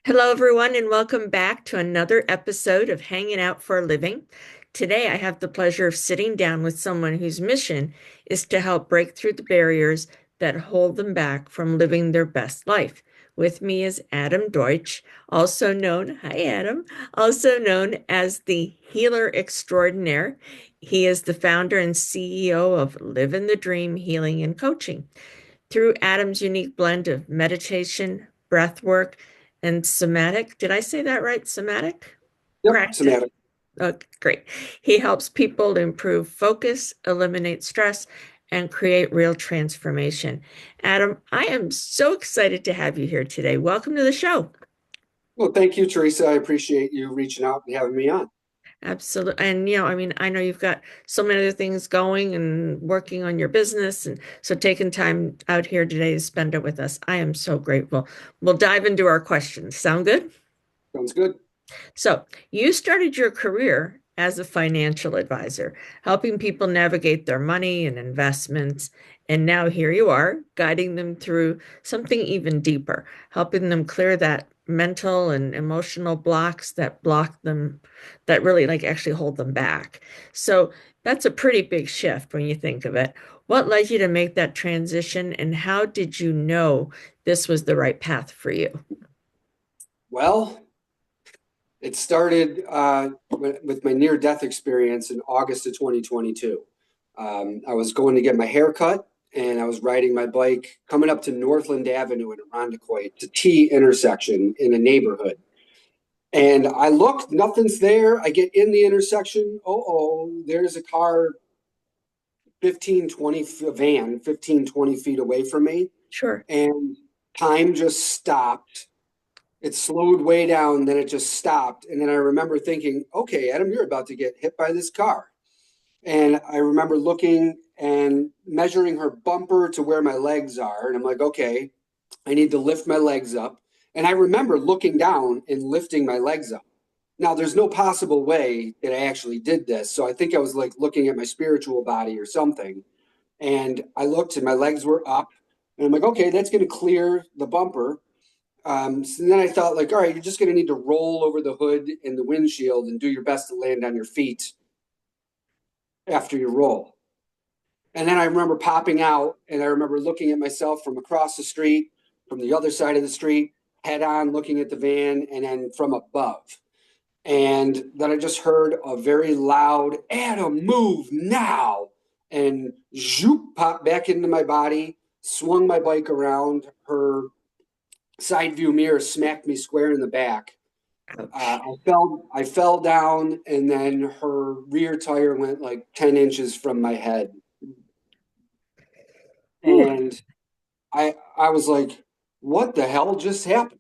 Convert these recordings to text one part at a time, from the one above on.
Hello, everyone, and welcome back to another episode of Hanging Out for a Living. Today, I have the pleasure of sitting down with someone whose mission is to help break through the barriers that hold them back from living their best life. With me is Adam Deutsch, hi Adam, also known as the Healer Extraordinaire. He is the founder and CEO of Live in the Dream Healing and Coaching. Through Adam's unique blend of meditation, breath work, and somatic, did I say that right? Somatic Yep, practice. Somatic. Oh, great. He helps people to improve focus, eliminate stress, and create real transformation. Adam, I am so excited to have you here today. Welcome to the show. Well, thank you, Theresa. I appreciate you reaching out and having me on. Absolutely. And, I know you've got so many other things going and working on your business. And so taking time out here today to spend it with us, I am so grateful. We'll dive into our questions. Sound good? Sounds good. So, you started your career as a financial advisor, helping people navigate their money and investments. And now here you are, guiding them through something even deeper, helping them clear that mental and emotional blocks that block them, that really like actually hold them back. So, that's a pretty big shift when you think of it. What led you to make that transition, and how did you know this was the right path for you? Well, it started with my near-death experience in August of 2022. I was going to get my hair cut, and I was riding my bike coming up to Northland Avenue in Irondequoit, the T intersection in a neighborhood. And I looked, nothing's there. I get in the intersection. There's a car 15, 20, a van 15, 20 feet away from me. Sure. And time just stopped. It slowed way down, then it just stopped. And then I remember thinking, okay, Adam, you're about to get hit by this car. And I remember looking and measuring her bumper to where my legs are. And I'm like, okay, I need to lift my legs up. And I remember looking down and lifting my legs up. Now, there's no possible way that I actually did this. So I think I was like looking at my spiritual body or something. And I looked and my legs were up. And I'm like, okay, that's going to clear the bumper. So then I thought, like, all right, you're just going to need to roll over the hood and the windshield and do your best to land on your feet after you roll. And then I remember popping out and I remember looking at myself from across the street, from the other side of the street, head on looking at the van, and then from above. And then I just heard a very loud, Adam, move now. And zoop, popped back into my body, swung my bike around. Her side view mirror smacked me square in the back. Ouch. I fell down, and then her rear tire went like 10 inches from my head. Ooh. And I was like, what the hell just happened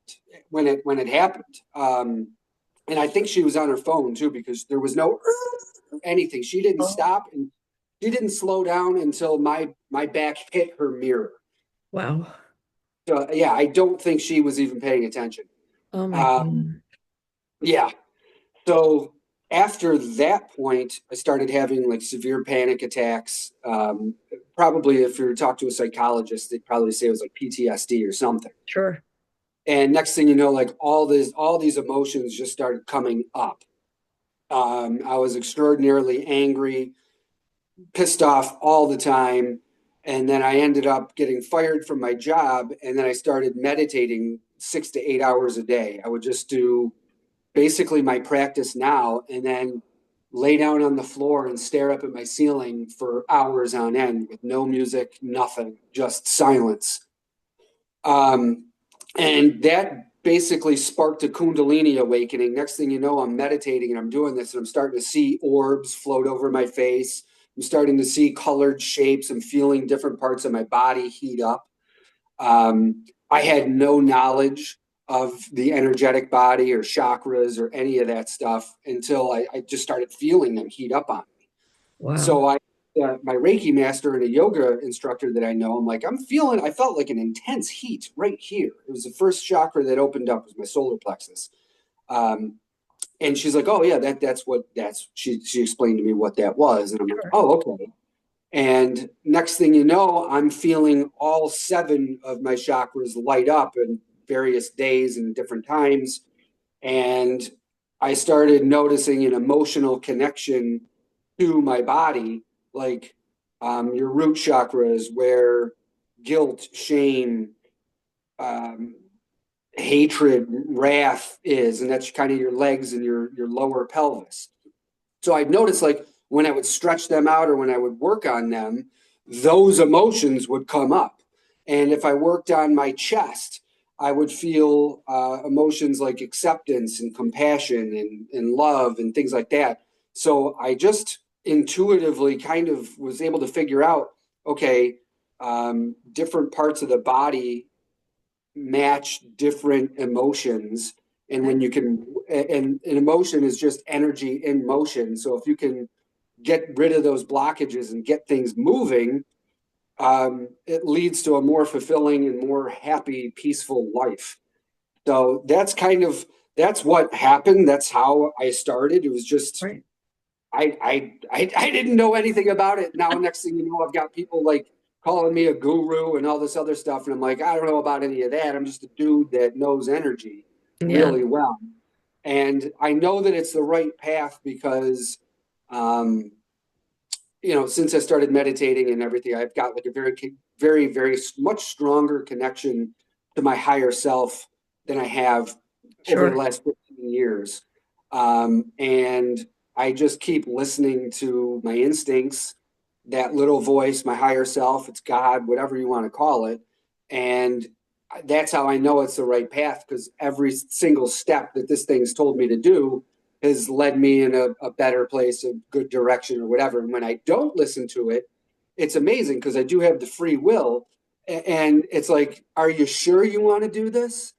when it happened? And I think she was on her phone too because there was no anything. She didn't Oh, stop and she didn't slow down until my back hit her mirror. wow. So yeah, I don't think she was even paying attention. Oh my Um, God. yeah. So after that point, I started having like severe panic attacks. Probably if you were to talk to a psychologist, they'd probably say it was like PTSD or something. Sure. And next thing you know, like all these emotions just started coming up. I was extraordinarily angry, pissed off all the time. And then I ended up getting fired from my job. And then I started meditating 6 to 8 hours a day. I would just do basically my practice now and then lay down on the floor and stare up at my ceiling for hours on end with no music, nothing, just silence. Um, and that basically sparked a Kundalini awakening. Next thing you know, I'm meditating and I'm doing this and I'm starting to see orbs float over my face. I'm starting to see colored shapes. I'm feeling different parts of my body heat up. I had no knowledge of the energetic body or chakras or any of that stuff until I just started feeling them heat up on me. Wow. So my Reiki master and a yoga instructor that I know, I'm like, I felt like an intense heat right here. It was the first chakra that opened up was my solar plexus. Um, and she's like, oh yeah, she explained to me what that was. And I'm like, Sure. oh, okay. And next thing you know, I'm feeling all seven of my chakras light up and various days and different times. And I started noticing an emotional connection to my body, like your root chakras, where guilt, shame, um, hatred, wrath is, and that's kind of your legs and your lower pelvis. So I'd notice like when I would stretch them out or when I would work on them, those emotions would come up. And if I worked on my chest, I would feel emotions like acceptance and compassion and love and things like that. So I just intuitively kind of was able to figure out, okay, different parts of the body match different emotions. And Okay. when you can, and an emotion is just energy in motion. So if you can get rid of those blockages and get things moving, it leads to a more fulfilling and more happy, peaceful life. So that's what happened. That's how I started. It was just Right. I didn't know anything about it. Now, next thing you know, I've got people like calling me a guru and all this other stuff. And I'm like, I don't know about any of that. I'm just a dude that knows energy Yeah. really well. And I know that it's the right path because, um, since I started meditating and everything, I've got like a very much stronger connection to my higher self than I have over the Sure. last 15 years. And I just keep listening to my instincts, that little voice, my higher self, it's God, whatever you want to call it. And that's how I know it's the right path because every single step that this thing's told me to do has led me in a better place, a good direction, or whatever. And when I don't listen to it, it's amazing because I do have the free will. And it's like, are you sure you want to do this?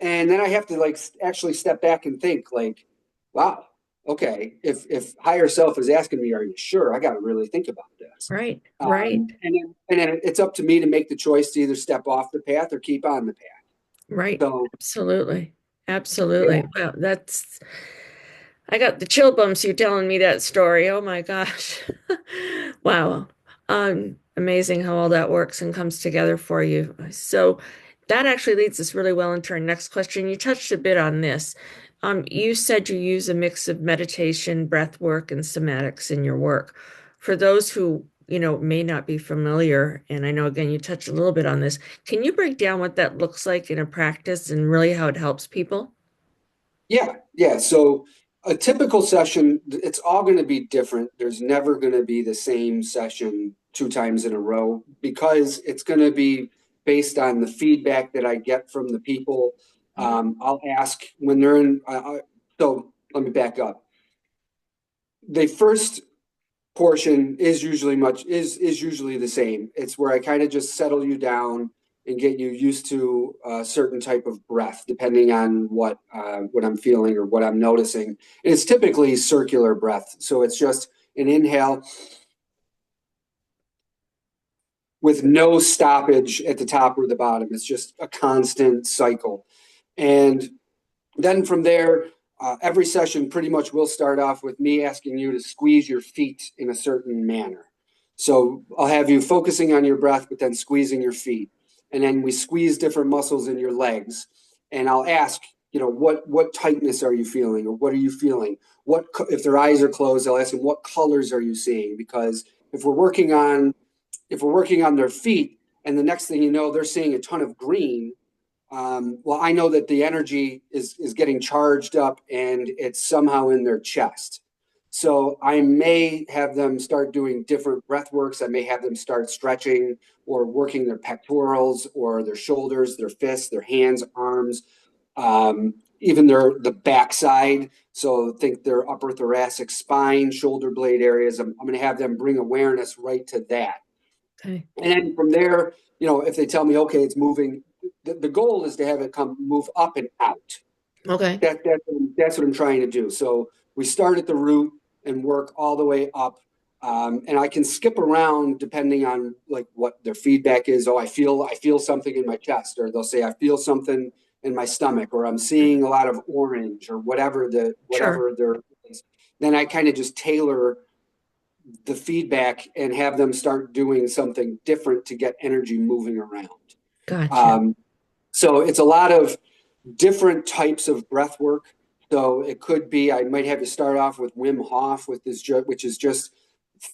And then I have to like actually step back and think, like, wow, okay, if higher self is asking me, are you sure? I got to really think about this. Right. Right. And then it's up to me to make the choice to either step off the path or keep on the path. Right. So Absolutely. Absolutely. yeah, Well, I got the chill bumps you telling me that story. Oh my gosh. Wow. Amazing how all that works and comes together for you. So that actually leads us really well into our next question. You touched a bit on this. You said you use a mix of meditation, breath work, and somatics in your work. For those who, may not be familiar, and I know again you touched a little bit on this, can you break down what that looks like in a practice and really how it helps people? yeah. So a typical session, it's all going to be different. There's never going to be the same session two times in a row because it's going to be based on the feedback that I get from the people. Mhm. I'll ask when they're in. So let me back up. The first portion is usually the same. It's where I kind of just settle you down and get you used to a certain type of breath, depending on what I'm feeling or what I'm noticing. And it's typically circular breath, so it's just an inhale with no stoppage at the top or the bottom. It's just a constant cycle, and then from there, every session pretty much will start off with me asking you to squeeze your feet in a certain manner. So I'll have you focusing on your breath, but then squeezing your feet. And then we squeeze different muscles in your legs. And I'll ask, what tightness are you feeling, or what are you feeling? If their eyes are closed, I'll ask them, what colors are you seeing? Because if we're working on if we're working on their feet, and the next thing you know, they're seeing a ton of green, well, I know that the energy is getting charged up and it's somehow in their chest. So I may have them start doing different breath works. I may have them start stretching or working their pectorals or their shoulders, their fists, their hands, arms, even the backside. So think their upper thoracic spine, shoulder blade areas. I'm going to have them bring awareness right to that. Okay. And then from there, if they tell me, okay, it's moving, the goal is to have it move up and out. Okay. That's what I'm trying to do. So we start at the root and work all the way up. And I can skip around depending on like what their feedback is. Oh, I feel something in my chest, or they'll say I feel something in my stomach, or I'm seeing a lot of orange, or Sure. whatever there is. Then I kind of just tailor the feedback and have them start doing something different to get energy moving around. Gotcha. Um, So it's a lot of different types of breath work. So it could be, I might have you start off with Wim Hof with this, which is just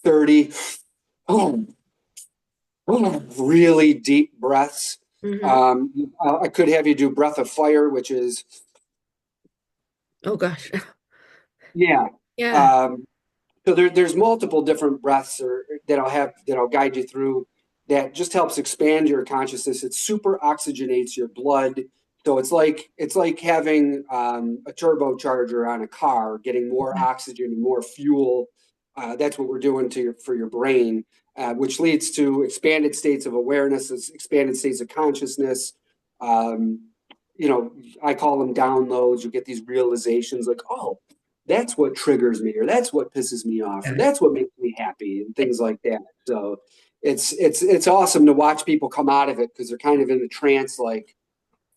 30 oh, really deep breaths. Hmm. I could have you do breath of fire, which is, Oh gosh. yeah. Yeah. Um, So there's multiple different breaths that'll guide you through that just helps expand your consciousness. It super oxygenates your blood. So it's like having a turbocharger on a car, getting more oxygen and more fuel. That's what we're doing for your brain, which leads to expanded states of awareness, expanded states of consciousness. Um, I call them downloads. You get these realizations like, oh, that's what triggers me, or that's what pisses me off, or that's what makes me happy, and things like that. So it's awesome to watch people come out of it because they're kind of in a trance, like,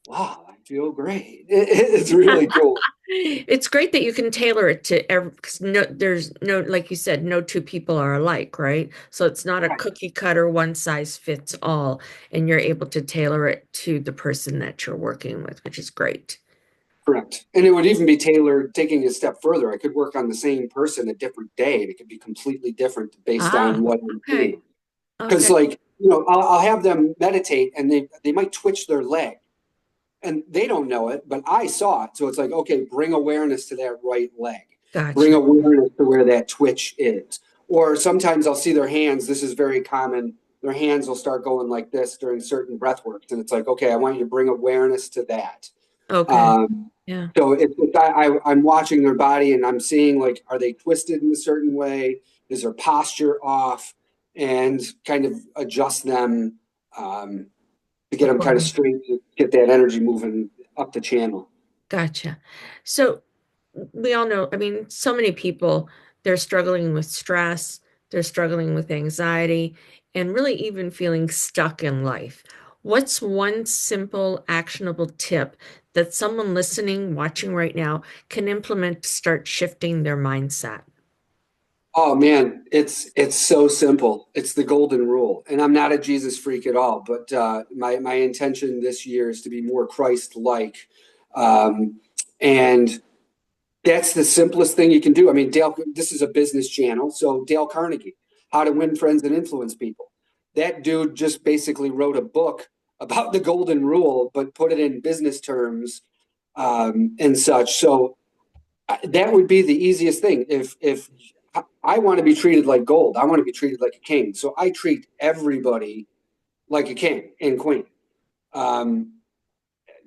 wow, I feel great. It's really cool. It's great that you can tailor it to every, because there's no, like you said, no two people are alike, right? So it's not a Right. cookie cutter, one size fits all, and you're able to tailor it to the person that you're working with, which is great. Correct. And it would even be tailored, taking it a step further. I could work on the same person a different day, and it could be completely different based Ah, on what I'm okay. doing. Because, Okay. like, I'll have them meditate, and they might twitch their leg, and they don't know it, but I saw it. So it's like, okay, bring awareness to that right leg. Bring Gotcha. awareness to where that twitch is. Or sometimes I'll see their hands. This is very common. Their hands will start going like this during certain breath works. And it's like, okay, I want you to bring awareness to that. Okay. Um, Yeah. so I'm watching their body and I'm seeing, like, are they twisted in a certain way? Is their posture off? And kind of adjust them um, to get them kind of According. straight, to get that energy moving up the channel. Gotcha. So we all know, I mean, so many people, they're struggling with stress, they're struggling with anxiety, and really even feeling stuck in life. What's one simple, actionable tip that someone listening, watching right now can implement to start shifting their mindset? Oh man, it's so simple. It's the golden rule. And I'm not a Jesus freak at all, but my intention this year is to be more Christ-like. Um, and that's the simplest thing you can do. I mean, this is a business channel, so Dale Carnegie, How to Win Friends and Influence People. That dude just basically wrote a book about the golden rule, but put it in business terms and such. So that would be the easiest thing. If I want to be treated like gold, I want to be treated like a king. So I treat everybody like a king and queen. Um,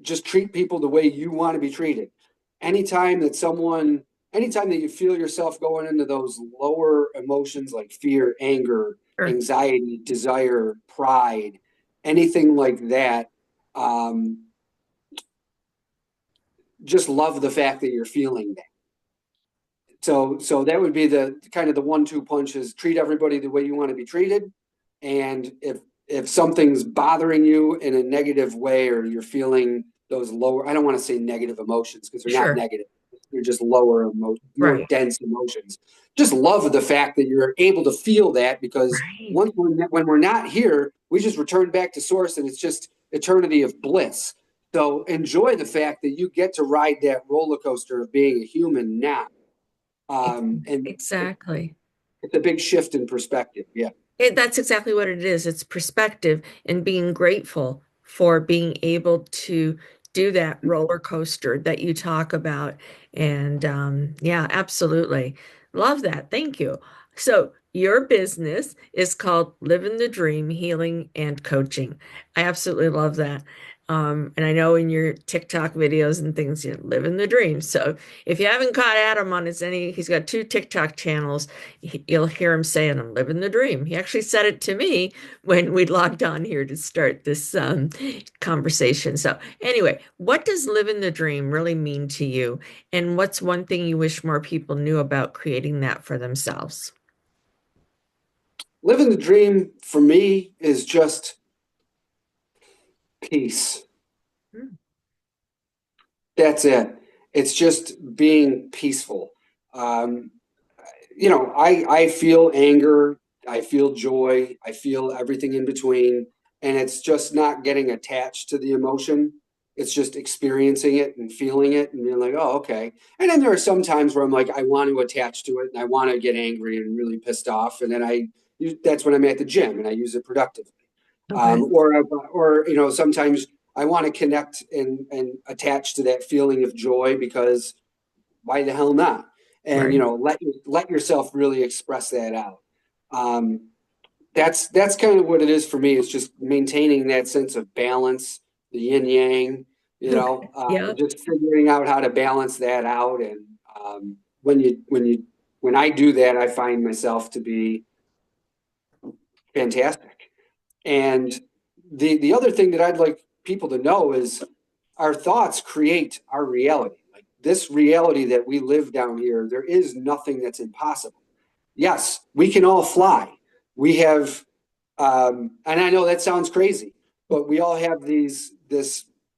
just treat people the way you want to be treated. Anytime that someone, anytime that you feel yourself going into those lower emotions like fear, anger, Sure. anxiety, desire, pride, anything like that, um, just love the fact that you're feeling that. So that would be the kind of the 1-2 punches. Treat everybody the way you want to be treated, and if something's bothering you in a negative way, or you're feeling those lower, I don't want to say negative emotions because they're not Sure. negative. They're just lower, more Right. dense emotions. Just love the fact that you're able to feel that, because Right. when we're not here, we just return back to source, and it's just eternity of bliss. So enjoy the fact that you get to ride that roller coaster of being a human now. Ex- And Exactly. it's a big shift in perspective. Yeah. That's exactly what it is. It's perspective and being grateful for being able to do that roller coaster that you talk about. And yeah, absolutely. Love that. Thank you. So, your business is called Living the Dream Healing and Coaching. I absolutely love that. And I know in your TikTok videos and things, you're living the dream. So, if you haven't caught Adam on he's got two TikTok channels. You'll hear him saying, I'm living the dream. He actually said it to me when we logged on here to start this conversation. So, anyway, what does living the dream really mean to you? And what's one thing you wish more people knew about creating that for themselves? Living the dream for me is just peace. Hmm. That's it. It's just being peaceful. Um, I feel anger, I feel joy, I feel everything in between, and it's just not getting attached to the emotion. It's just experiencing it and feeling it and being like, oh, okay. And then there are some times where I'm like, I want to attach to it and I want to get angry and really pissed off. And then that's when I'm at the gym and I use it productively. Okay. Or sometimes I want to connect and attach to that feeling of joy because why the hell not? And Right. let yourself really express that out. Um, that's kind of what it is for me. It's just maintaining that sense of balance, the yin yang. Okay. Yeah. Just figuring out how to balance that out. And when I do that, I find myself to be fantastic. And the other thing that I'd like people to know is our thoughts create our reality. Like this reality that we live down here, there is nothing that's impossible. Yes, we can all fly. We have, and I know that sounds crazy, but we all have this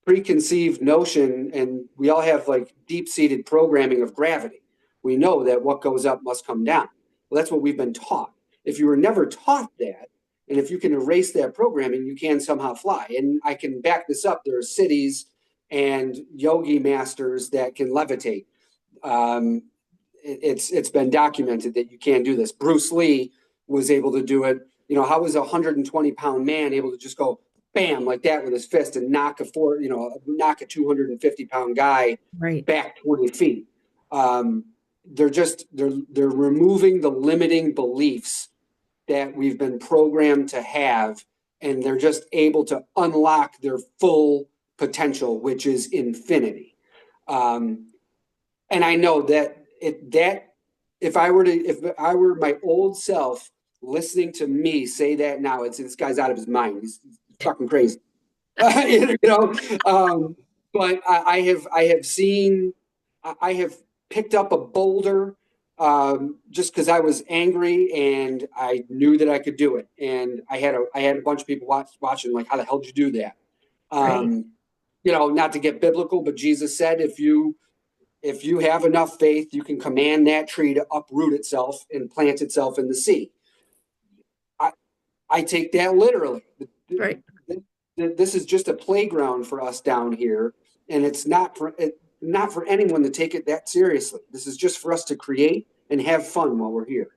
preconceived notion, and we all have like deep-seated programming of gravity. We know that what goes up must come down. Well, that's what we've been taught. If you were never taught that, and if you can erase that programming, you can somehow fly. And I can back this up. There are cities and yogi masters that can levitate. Um, it's been documented that you can do this. Bruce Lee was able to do it. How was a 120-pound man able to just go bam like that with his fist and knock a 250-pound guy Right. back 20 feet? Um, they're removing the limiting beliefs that we've been programmed to have, and they're just able to unlock their full potential, which is infinity. Um, and I know that if I were my old self listening to me say that now, it's this guy's out of his mind. He's fucking crazy. you know, but I have seen I have picked up a boulder just because I was angry and I knew that I could do it, and I had a bunch of people watching like, how the hell did you do that? Right. Um, not to get biblical, but Jesus said if you have enough faith, you can command that tree to uproot itself and plant itself in the sea. I, I take that literally. Right. This is just a playground for us down here, and it's not for anyone to take it that seriously. This is just for us to create and have fun while we're here.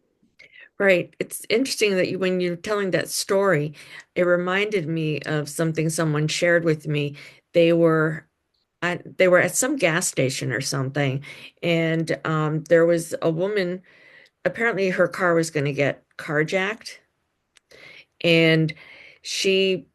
Right. It's interesting that when you're telling that story, it reminded me of something someone shared with me. They were they were at some gas station or something, and there was a woman. Apparently, her car was going to get carjacked, and she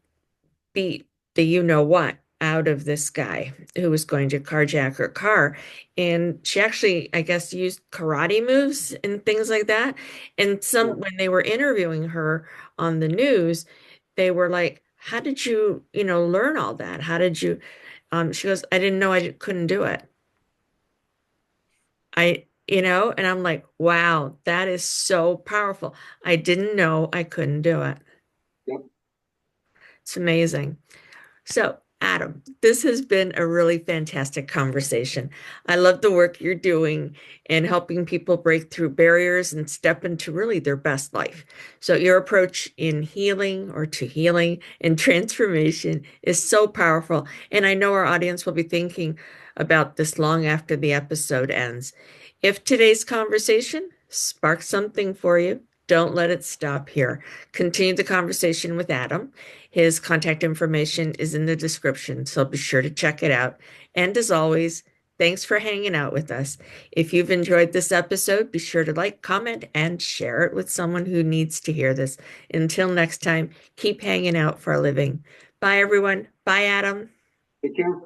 beat the you know what out of this guy who was going to carjack her car. And she actually, I guess, used karate moves and things like that. And Yeah, when they were interviewing her on the news, they were like, how did you, learn all that? How did you, she goes, I didn't know couldn't do it. And I'm like, wow, that is so powerful. I didn't know I couldn't do it. yep. It's amazing. So, Adam, this has been a really fantastic conversation. I love the work you're doing and helping people break through barriers and step into really their best life. So, your approach in healing or to healing and transformation is so powerful. And I know our audience will be thinking about this long after the episode ends. If today's conversation sparked something for you, don't let it stop here. Continue the conversation with Adam. His contact information is in the description, so be sure to check it out. And as always, thanks for hanging out with us. If you've enjoyed this episode, be sure to like, comment, and share it with someone who needs to hear this. Until next time, keep hanging out for a living. Bye, everyone. Bye, Adam. Take care.